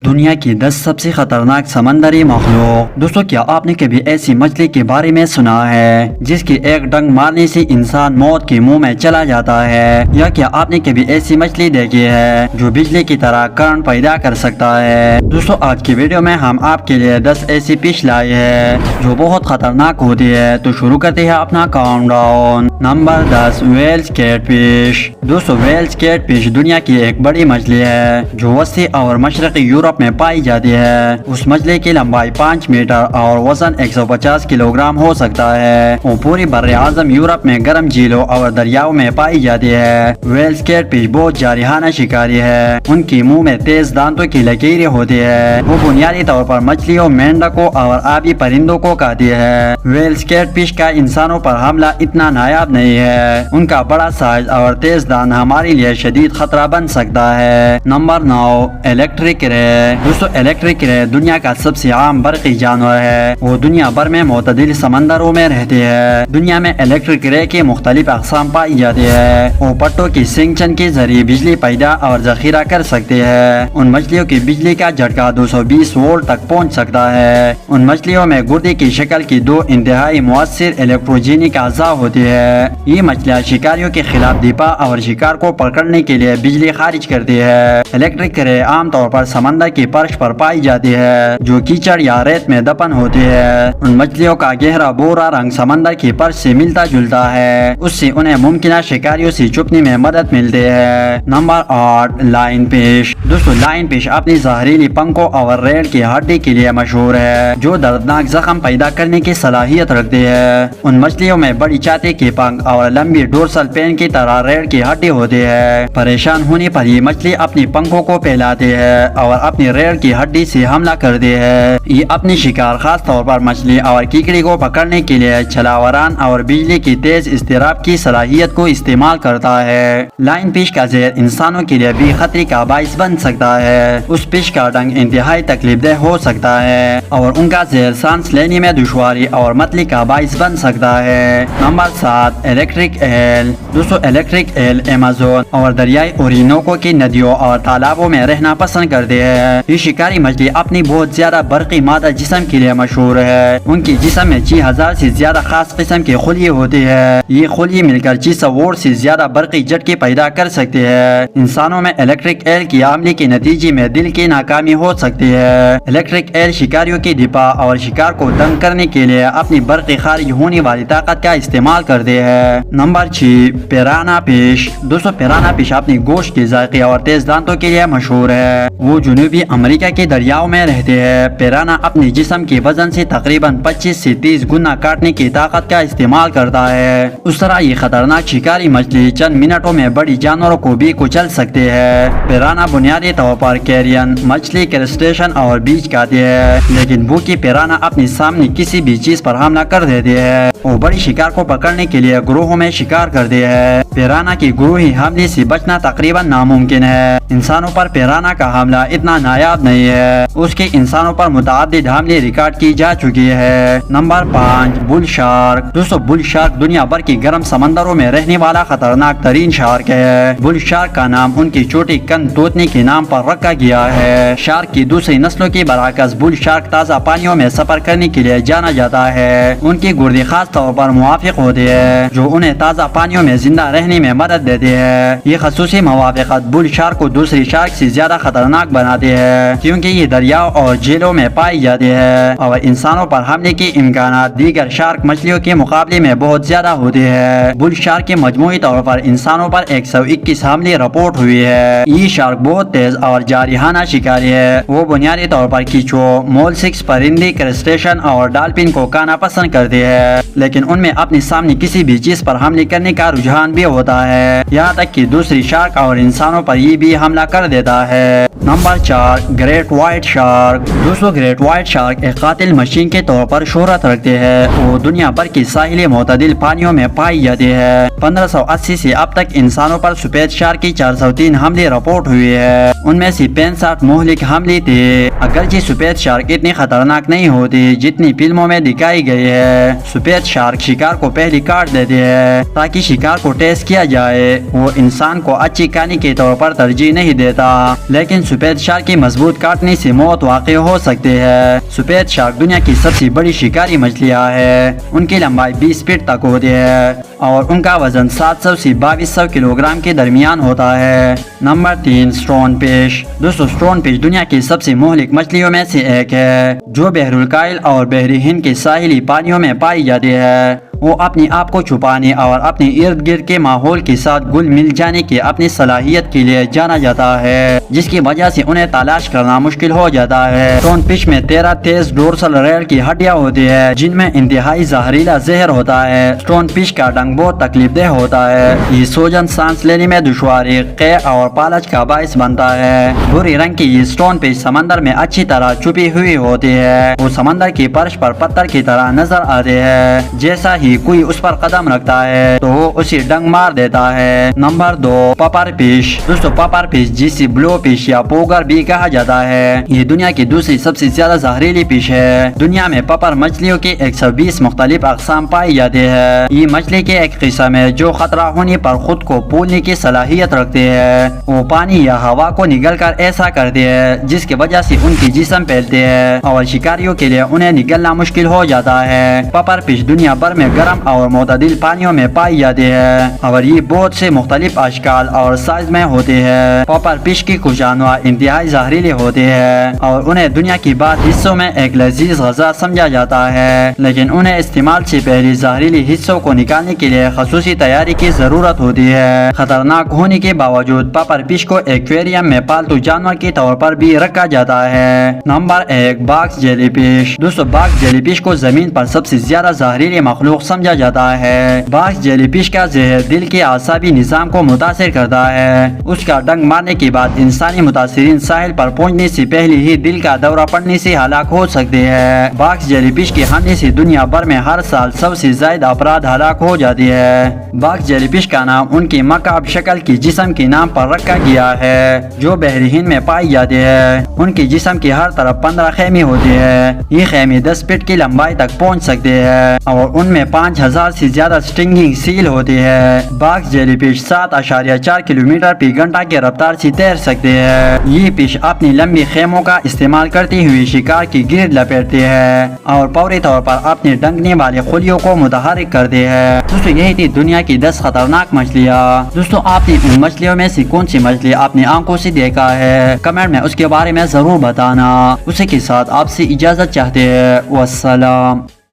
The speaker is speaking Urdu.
دنیا کی 10 سب سے خطرناک سمندری مخلوق۔ دوستو، کیا آپ نے کبھی ایسی مچھلی کے بارے میں سنا ہے جس کی ایک ڈنک مارنے سے انسان موت کے منہ میں چلا جاتا ہے؟ یا کیا آپ نے کبھی ایسی مچھلی دیکھی ہے جو بجلی کی طرح کرنٹ پیدا کر سکتا ہے؟ دوستو، آج کی ویڈیو میں ہم آپ کے لیے 10 ایسی فش لائے ہیں جو بہت خطرناک ہوتی ہے۔ تو شروع کرتے ہیں اپنا count down. Number 10، wels catfish. دوستو، ویلز کیٹ فش دنیا کی ایک بڑی مچھلی ہے جو وسطی اور مشرقی یورپ میں پائی جاتی ہے۔ اس مچھلی کی لمبائی 5 میٹر اور وزن 150 کلو گرام ہو سکتا ہے۔ وہ پوری بر اعظم یورپ میں گرم جھیلوں اور دریاؤں میں پائی جاتی ہے۔ ویلز کیٹ فش بہت جارحانہ شکاری ہے۔ ان کی منہ میں تیز دانتوں کی لکیریں ہوتی ہے۔ وہ بنیادی طور پر مچھلیوں، مینڈکوں اور آبی پرندوں کو کھاتی ہے۔ ویلز کیٹ فش کا انسانوں پر حملہ اتنا نایاب نہیں ہے۔ ان کا بڑا سائز اور تیز دانت ہمارے لیے شدید خطرہ بن سکتا ہے۔ نمبر 9، الیکٹرک رے۔ دوستو، الیکٹرک رے دنیا کا سب سے عام برقی جانور ہے۔ وہ دنیا بھر میں معتدل سمندروں میں رہتی ہے۔ دنیا میں الیکٹرک رے کی مختلف اقسام پائی جاتی ہے۔ وہ پٹوں کی سنکشن کے ذریعے بجلی پیدا اور ذخیرہ کر سکتے ہیں۔ ان مچھلیوں کی بجلی کا جھٹکا 220 وولٹ تک پہنچ سکتا ہے۔ ان مچھلیوں میں گردے کی شکل کی 2 انتہائی مؤثر الیکٹروجینک اعضاء ہوتی ہے۔ یہ مچھلیاں شکاریوں کے خلاف دفاع اور شکار کو پکڑنے کے لیے بجلی خارج کرتی ہے۔ الیکٹرک رے عام طور پر سمندر کی فرش پر پائی جاتی ہے جو کیچڑ یا ریت میں دفن ہوتی ہے۔ ان مچھلیوں کا گہرا بھورا رنگ سمندر کی فرش سے ملتا جلتا ہے۔ اس سے انہیں ممکنہ شکاریوں سے چھپنے میں مدد ملتی ہے۔ Number 8، line fish. دوستو، لائن فش اپنی زہریلی پنکھوں اور ریڑھ کی ہڈی کے لیے مشہور ہے جو دردناک زخم پیدا کرنے کی صلاحیت رکھتی ہے۔ ان مچھلیوں میں بڑی چھاتی کے پنکھ اور لمبی ڈورسل پین کی طرح ریڑھ کی ہڈی ہوتی ہے۔ پریشان ہونے پر یہ مچھلی اپنی پنکھوں کو پھیلاتی ہے اور اپنی ریڑھ کی ہڈی سے حملہ کرتی ہے۔ یہ اپنی شکار خاص طور پر مچھلی اور کیکڑی کو پکڑنے کے لیے چھلاوران اور بجلی کی تیز اضطراب کی صلاحیت کو استعمال کرتا ہے۔ لائن فش کا زہر انسانوں کے لیے بھی خطرے کا باعث بن سکتا ہے۔ اس فش کا ڈنک انتہائی تکلیف دہ ہو سکتا ہے اور ان کا زہر سانس لینے میں دشواری اور متلی کا باعث بن سکتا ہے۔ Number 7، electric L. دوستو، الیکٹرک ایل ایمیزون اور دریائے اورینوکو کی ندیوں اور تالابوں میں رہنا پسند کرتے ہیں۔ یہ شکاری مچھلی اپنی بہت زیادہ برقی مادہ جسم کے لیے مشہور ہے۔ ان کی جسم میں 6000 سے زیادہ خاص قسم کے خلیے ہوتے ہیں۔ یہ خلیے مل کر 600 وولٹ سے زیادہ برقی جھٹکے پیدا کر سکتے ہیں۔ انسانوں میں الیکٹرک ایل کی عملے کے نتیجے میں دل کی ناکامی ہو سکتی ہے۔ الیکٹرک ایل شکاریوں کی دفاع اور شکار کو دنگ کرنے کے لیے اپنی برقی خارج ہونے والی طاقت کا استعمال کرتے ہیں۔ Number 6، piranha fish. دوستو، پیرانا فش اپنی گوشت کے ذائقے اور تیز دانتوں کے لیے مشہور ہے۔ وہ جنوبی امریکہ کے دریاؤں میں رہتے ہیں۔ پیرانا اپنے جسم کے وزن سے تقریباً 25 سے 30 گنا کاٹنے کی طاقت کا استعمال کرتا ہے۔ اس طرح یہ خطرناک شکاری مچھلی چند منٹوں میں بڑی جانوروں کو بھی کچل سکتے ہیں۔ پیرانا بنیادی طور پر کیرین مچھلی، کرسٹیشن اور بیج کھاتے ہیں، لیکن بھوکی پیرانا اپنے سامنے کسی بھی چیز پر حملہ کر دیتے ہیں۔ وہ بڑی شکار کو پکڑنے کے لیے گروہوں میں شکار کرتے ہیں۔ پیرانا کی گروہی حملے سے بچنا تقریباً ناممکن ہے۔ انسانوں پر پیرانا کا حملہ اتنا نایاب نہیں ہے۔ اس کے انسانوں پر متعدد حملے ریکارڈ کی جا چکی ہے۔ نمبر 5، بل شارک۔ دوستو، بل شارک دنیا بھر کی گرم سمندروں میں رہنے والا خطرناک ترین شارک ہے۔ بل شارک کا نام ان کی چھوٹی کن توتنے کے نام پر رکھا گیا ہے۔ شارک کی دوسری نسلوں کے برعکس بل شارک تازہ پانیوں میں سفر کرنے کے لیے جانا جاتا ہے۔ ان کی گردے خاص طور پر موافق ہوتے ہیں جو انہیں تازہ پانیوں میں زندہ رہنے میں مدد دیتے ہیں۔ یہ خصوصی موافقت بل شارک کو دوسری شارک سے زیادہ خطرناک بناتے ہیں کیونکہ یہ دریاؤں اور جھیلوں میں پائی جاتی ہے اور انسانوں پر حملے کے امکانات دیگر شارک مچھلیوں کے مقابلے میں بہت زیادہ ہوتے ہیں۔ بل شارک کے مجموعی طور پر انسانوں پر 121 حملے رپورٹ ہوئے ہیں۔ یہ شارک بہت تیز اور جارحانہ شکاری ہے۔ وہ بنیادی طور پر کیچو، مولسکس، پرندے، کرسٹیشن اور ڈالفن کو کھانا پسند کرتے ہیں، لیکن ان میں اپنے سامنے کسی بھی چیز پر حملے کرنے کا رجحان بھی ہوتا ہے، یہاں تک کہ دوسری شارک اور انسانوں پر یہ بھی حملہ کر دیتا ہے۔ Number 4، great white shark. دوستو، گریٹ وائٹ شارک ایک قاتل مشین کے طور پر شہرت رکھتے ہیں۔ وہ دنیا بھر کی ساحلی معتدل پانیوں میں پائی جاتی ہے۔ 1580 سے اب تک انسانوں پر سفید شارک کی 403 حملے رپورٹ ہوئے ہیں۔ ان میں سے 65 مہلک حملے تھے۔ اگرچہ سفید شارک اتنی خطرناک نہیں ہوتی جتنی فلموں میں دکھائی گئی ہے۔ سفید شارک شکار کو پہلے کاٹ دیتے ہیں تاکہ شکار کو ٹیسٹ پیش کیا جائے وہ انسان کو اچھی کہانی کے طور پر ترجیح نہیں دیتا، لیکن سفید شارک کی مضبوط کاٹنے سے موت واقع ہو سکتی ہے۔ سفید شارک دنیا کی سب سے بڑی شکاری مچھلیاں ہے، ان کی لمبائی 20 فٹ تک ہوتی ہے اور ان کا وزن 700 سے 2200 کلو گرام کے درمیان ہوتا ہے۔ Number 3 stone fish. دوستو سٹون فش دنیا کی سب سے مہلک مچھلیوں میں سے ایک ہے جو بحر الکاہل اور بحر ہند کے ساحلی پانیوں میں پائی جاتی ہے۔ وہ اپنے آپ کو چھپانے اور اپنے ارد گرد کے ماحول کے ساتھ گل مل جانے کی اپنی صلاحیت کے لیے جانا جاتا ہے، جس کی وجہ سے انہیں تلاش کرنا مشکل ہو جاتا ہے۔ سٹون فش میں 13 تیز ڈورسل ریل کی ہڈیاں ہوتی ہے جن میں انتہائی زہریلا زہر ہوتا ہے۔ سٹون فش کا ڈنگ بہت تکلیف دہ ہوتا ہے، یہ سوجن سانس لینے میں دشواری، قے اور پالج کا باعث بنتا ہے۔ بھوری رنگ کی یہ سٹون فش سمندر میں اچھی طرح چھپی ہوئی ہوتی ہے، وہ سمندر کی فرش پر پتھر کی طرح نظر آتی ہے، جیسا ہی کوئی اس پر قدم رکھتا ہے تو وہ اسے ڈنگ مار دیتا ہے۔ نمبر 2 پپر فش۔ دوستو پپر فش جسے بلو فش یا پوگر بھی کہا جاتا ہے، یہ دنیا کی دوسری سب سے زیادہ زہریلی فش ہے۔ دنیا میں پپر مچھلیوں کی 120 مختلف اقسام پائی جاتی ہے۔ یہ مچھلی کی ایک قسم ہے جو خطرہ ہونے پر خود کو پھولنے کی صلاحیت رکھتی ہے، وہ پانی یا ہوا کو نگل کر ایسا کرتی ہے جس کی وجہ سے ان کی جسم پھیلتے ہیں اور شکاریوں کے لیے انہیں نگلنا مشکل ہو جاتا ہے۔ پپر فش دنیا بھر میں گرم اور معتدل پانیوں میں پائی جاتی ہے اور یہ بہت سے مختلف اشکال اور سائز میں ہوتی ہے۔ پپر فش کی کچھ انواع انتہائی زہریلی ہوتی ہے اور انہیں دنیا کی بعض حصوں میں ایک لذیذ غذا سمجھا جاتا ہے، لیکن انہیں استعمال سے پہلے زہریلی حصوں کو نکالنے کے لیے خصوصی تیاری کی ضرورت ہوتی ہے۔ خطرناک ہونے کے باوجود پپر فش کو ایکویریم میں پالتو جانور کے طور پر بھی رکھا جاتا ہے۔ Number 1 box jelly fish. دوستو باکس جیلی فش کو زمین پر سب سے زیادہ زہریلی مخلوق سمجھا جاتا ہے۔ باکس جیلی فش کا زہر دل کے اعصابی نظام کو متاثر کرتا ہے، اس کا ڈنگ مارنے کے بعد انسانی متاثرین ساحل پر پہنچنے سے پہلے ہی دل کا دورہ پڑنے سے ہلاک ہو سکتے ہیں۔ باکس جیلی فش کے حملے سے دنیا بھر میں ہر سال 100 سے زائد افراد ہلاک ہو جاتی ہے۔ باکس جیلی فش کا نام ان کی مکعب شکل کی جسم کے نام پر رکھا گیا ہے جو بحر ہند میں پائی جاتی ہے۔ ان کی جسم کی ہر طرف 15 خیمے ہوتے ہیں، یہ خیمے 10 فٹ کی لمبائی تک پہنچ سکتے ہیں اور ان میں 5000 سے زیادہ سٹنگنگ سیل ہوتی ہے۔ باکس جیلی فش 7.4 کلومیٹر فی گھنٹہ کی رفتار سے تیر سکتے ہیں۔ یہ فش اپنی لمبی خیموں کا استعمال کرتی ہوئی شکار کی گرد لپیٹتی ہے اور فوری طور پر اپنے ڈنگنے والے خلیوں کو متحرک کرتی ہے۔ دوستو یہی تھی دنیا کی 10 خطرناک مچھلیاں۔ دوستو آپ نے ان مچھلیوں میں سے کون سی مچھلی اپنی آنکھوں سے دیکھا ہے؟ کمنٹ میں اس کے بارے میں ضرور بتانا۔ اسی کے ساتھ آپ سے اجازت چاہتے ہیں۔ والسلام۔